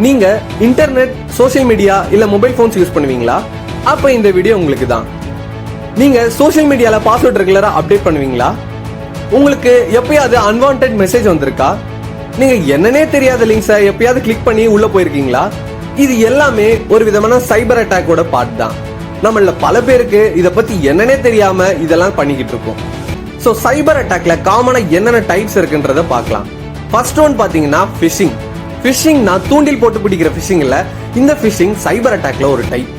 நீங்க internet, social media இல்ல mobile phones use பண்ணுவீங்களா? அப்ப இந்த வீடியோ உங்களுக்கு தான். நீங்க சோஷியல் மீடியால பாஸ்வேர்ட் ரெகுலரா அப்டேட் பண்ணுவீங்களா? உங்களுக்கு எப்பயாவது அன்வான்டட் மெசேஜ் வந்திருக்கா? நீங்க என்னன்னே தெரியாத லிங்க்ஸை எப்பயாவது கிளிக் பண்ணி உள்ள போயிருக்கீங்களா? இது எல்லாமே ஒரு விதமான சைபர் அட்டாக்கோட பார்ட் தான். நம்மள பல பேருக்கு இத பத்தி என்னன்னே தெரியாம இதெல்லாம் பண்ணிக்கிட்டு இருக்கோம். சோ சைபர் அட்டாக்ல காமனா என்னென்ன டைப்ஸ் இருக்குன்றத பார்க்கலாம். ஃபர்ஸ்ட் ஒன் பாத்தீங்கன்னா ஃபிஷிங். ஃபிஷிங்னா தூண்டில் போட்டு பிடிக்கிற ஃபிஷிங் இல்ல, இந்த ஃபிஷிங் சைபர் அட்டாக்ல ஒரு டைப்.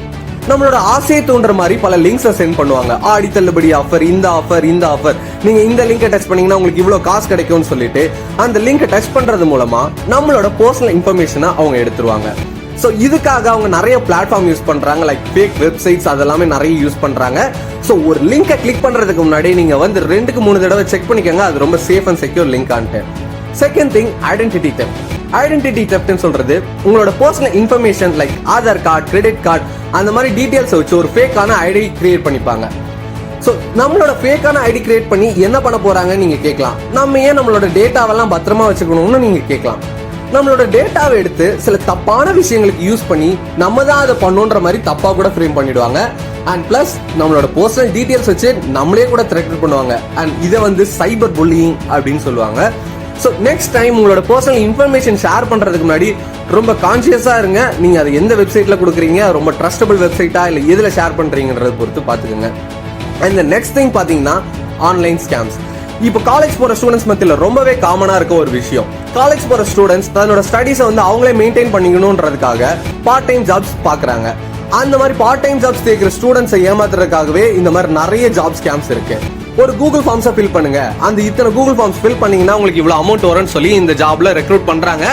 நம்மளோட ஆசையை தூண்டுற மாதிரி பல லிங்க்ஸை சென்ட் பண்ணுவாங்க. ஆடி தள்ளுபடி ஆஃபர், இந்த ஆஃபர், நீங்க இந்த லிங்கை டச் பண்ணீங்கன்னா உங்களுக்கு இவ்வளவு காசு கிடைக்கும்னு சொல்லிட்டு அந்த லிங்கை டச் பண்றது மூலமா நம்மளோட பர்சனல் இன்ஃபர்மேஷனை அவங்க எடுத்துருவாங்க. ஸோ இதுக்காக அவங்க நிறைய பிளாட்ஃபார்ம் யூஸ் பண்றாங்க, லைக் ஃபேக் வெப்சைட்ஸ் அதெல்லாமே நிறைய யூஸ் பண்றாங்க. ஸோ ஒரு லிங்கை கிளிக் பண்றதுக்கு முன்னாடி நீங்க வந்து 2-3 தடவை செக் பண்ணிக்கோங்க அது ரொம்ப சேஃப் அண்ட் செக்யூர் லிங்க் ஆன்ட்டு. Second thing, identity theft. Identity தெஃப்ட்னு சொல்றது உங்களோட personal information like Aadhaar card, credit card அந்த மாதிரி டீடைல்ஸ் வச்சு ஒரு ஃபேக்கான ஐடி கிரியேட் பண்ணிப்பாங்க. ஸோ நம்மளோட ஃபேக்கான ஐடி கிரியேட் பண்ணி என்ன பண்ண போறாங்கன்னு நீங்க கேட்கலாம். நம்ம ஏன் நம்மளோட டேட்டாவெல்லாம் பத்திரமா வச்சுக்கணும்னு நீங்க கேட்கலாம். நம்மளோட டேட்டாவை எடுத்து சில தப்பான விஷயங்களுக்கு யூஸ் பண்ணி நம்ம தான் அதை பண்ணோன்ற மாதிரி தப்பா கூட ஃப்ரேம் பண்ணிடுவாங்க. அண்ட் பிளஸ் நம்மளோட பர்சனல் டீடைல்ஸ் வச்சு நம்மளே கூட த்ரெட்டன் பண்ணுவாங்க. அண்ட் இதை வந்து சைபர் புல்லிங் அப்படின்னு சொல்லுவாங்க. ஸோ நெக்ஸ்ட் டைம் உங்களோட பர்சனல் இன்ஃபர்மேஷன் ஷேர் பண்றதுக்கு முன்னாடி ரொம்ப கான்சியஸா இருங்க. நீங்க அதை எந்த வெப்சைட்ல கொடுக்குறீங்க, ரொம்ப ட்ரஸ்டபிள் வெப்சைட்டா இல்ல எதுல ஷேர் பண்றீங்கன்றத பொறுத்து பாத்துக்கோங்க. அண்ட் நெக்ஸ்ட் திங் பாத்தீங்கன்னா ஆன்லைன் ஸ்கேம்ஸ். இப்போ காலேஜ் போற ஸ்டூடெண்ட்ஸ் மத்தியில ரொம்பவே காமனா இருக்க ஒரு விஷயம். காலேஜ் போற ஸ்டூடெண்ட்ஸ் தன்னோட ஸ்டடீஸை வந்து அவங்களே மெயின்டைன் பண்ணிக்கணும்ன்றதுக்காக பார்ட் டைம் ஜாப்ஸ் பாக்குறாங்க. அந்த மாதிரி பார்ட் டைம் ஜாப்ஸ் தேக்கிற ஸ்டூடெண்ட்ஸை ஏமாத்துறதுக்காகவே இந்த மாதிரி நிறைய ஜாப் ஸ்கேம்ஸ் இருக்கு. ஒரு கூகுள் ஃபார்ம்ஸை ஃபில் பண்ணுங்க, அந்த இத்தனை கூகுள் ஃபார்ம்ஸ் ஃபில் பண்ணீங்கன்னா உங்களுக்கு இவ்வளவு அமௌண்ட் வரும்னு சொல்லி இந்த ஜாப்ல ரெக்ரூட் பண்றாங்க.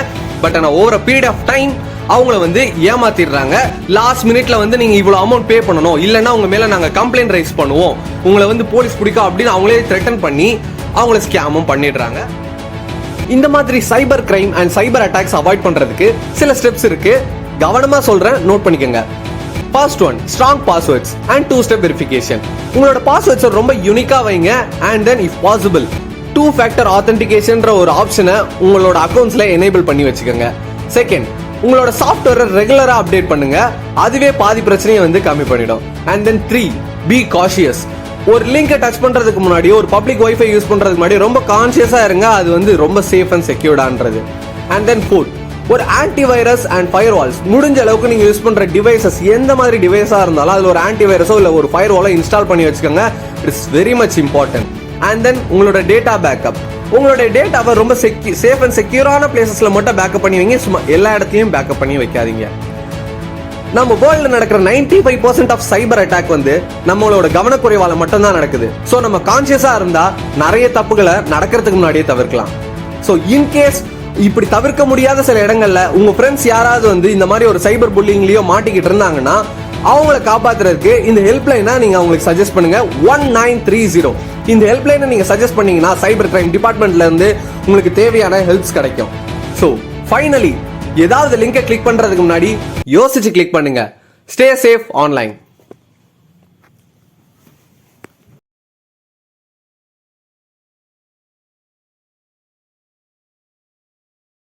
பட் ஆனா ஓவர் பீரியட் ஆஃப் டைம் அவங்கள வந்து ஏமாத்திடுறாங்க. லாஸ்ட் மினிட்ல வந்து நீங்க இவ்வளவு அமௌண்ட் பே பண்ணணும், இல்லைன்னா உங்க மேல நாங்க கம்ப்ளைண்ட் ரைஸ் பண்ணுவோம், உங்களை வந்து போலீஸ் பிடிக்கும் அப்படின்னு அவங்களே த்ரெட்டன் பண்ணி அவங்கள ஸ்கேமும் பண்ணிடுறாங்க. இந்த மாதிரி cyber crime and cyber attacks avoid பண்றதுக்கு சில ஸ்டெப்ஸ் இருக்கு. கவனமா சொல்றேன், நோட் பண்ணிக்கோங்க. First one, strong passwords and 2-step verification. உங்களோட பாஸ்வேர்ட்ஸை ரொம்ப யூனிக்கா வைங்க. and then if possible 2-factor authenticationன்ற ஒரு ஆப்ஷனை உங்களோட அக்கவுண்ட்ஸ்ல எனேபிள் பண்ணி வச்சுக்கோங்க. செகண்ட், உங்களோட சாஃப்ட்வேரை ரெகுலரா அப்டேட் பண்ணுங்க, அதுவே பாதி பிரச்சனையை வந்து கம்மி பண்ணிடும். and then 3, be cautious. ஒரு லிங்கை டச் பண்றதுக்கு முன்னாடி, ஒரு பப்ளிக் வைஃபை யூஸ் பண்றதுக்கு முன்னாடி ரொம்ப கான்சியஸா இருங்க, அது வந்து ரொம்ப சேஃப் அண்ட் செக்யூர்டான்றது. and then 4, ஒரு ஆன்டிவைரஸ் அண்ட் ஃபயர்வால்ஸ். முடிஞ்ச அளவுக்கு நீங்க யூஸ் பண்ற டிவைசஸ் எந்த மாதிரி டிவைஸா இருந்தாலும் அதுல ஒரு ஆன்டிவைரஸோ இல்ல ஒரு ஃபயர்வாலோ இன்ஸ்டால் பண்ணி வச்சுக்கோங்க. It's very much important. And then உங்களோட டேட்டா பேக்கப். உங்களோட டேட்டாவை ரொம்ப சேஃப் அண்ட் செக்யூரான பிளேசஸ்ல மட்டும் பேக்கப் பண்ணி வைங்க, சும்மா எல்லா இடத்துலயும் பேக்கப் பண்ணி வைக்காதீங்க. நம்ம வேர்ல்ட்ல நடக்கிற 95% ஆஃப் சைபர் அட்டாக் வந்து நம்மளோட கவனக்குறைவால மட்டும் தான் நடக்குது. சோ நம்ம கான்சியஸா இருந்தா நிறைய தப்புகளை நடக்கிறதுக்கு முன்னாடியே தவிர்க்கலாம். சோ இன்கேஸ் இப்படி தவிர்க்க முடியாத சில இடங்கள்ல உங்க ஃப்ரெண்ட்ஸ் யாராவது வந்து இந்த மாதிரி ஒரு சைபர் புல்லிங்லயோ மாட்டிக்கிட்டு இருந்தாங்கன்னா அவங்கள காப்பாத்துறதுக்கு இந்த ஹெல்ப்லைனை நீங்க அவங்களுக்கு சஜஸ்ட் பண்ணுங்க. 1930. இந்த ஹெல்ப்லைனை நீங்க சஜஸ்ட் பண்ணீங்கன்னா சைபர் கிரைம் டிபார்ட்மெண்ட்ல இருந்து உங்களுக்கு தேவையான ஹெல்ப்ஸ் கிடைக்கும். சோ ஃபைனலி ஏதாவது லிங்கை கிளிக் பண்றதுக்கு முன்னாடி யோசிச்சு கிளிக் பண்ணுங்க. Stay safe online.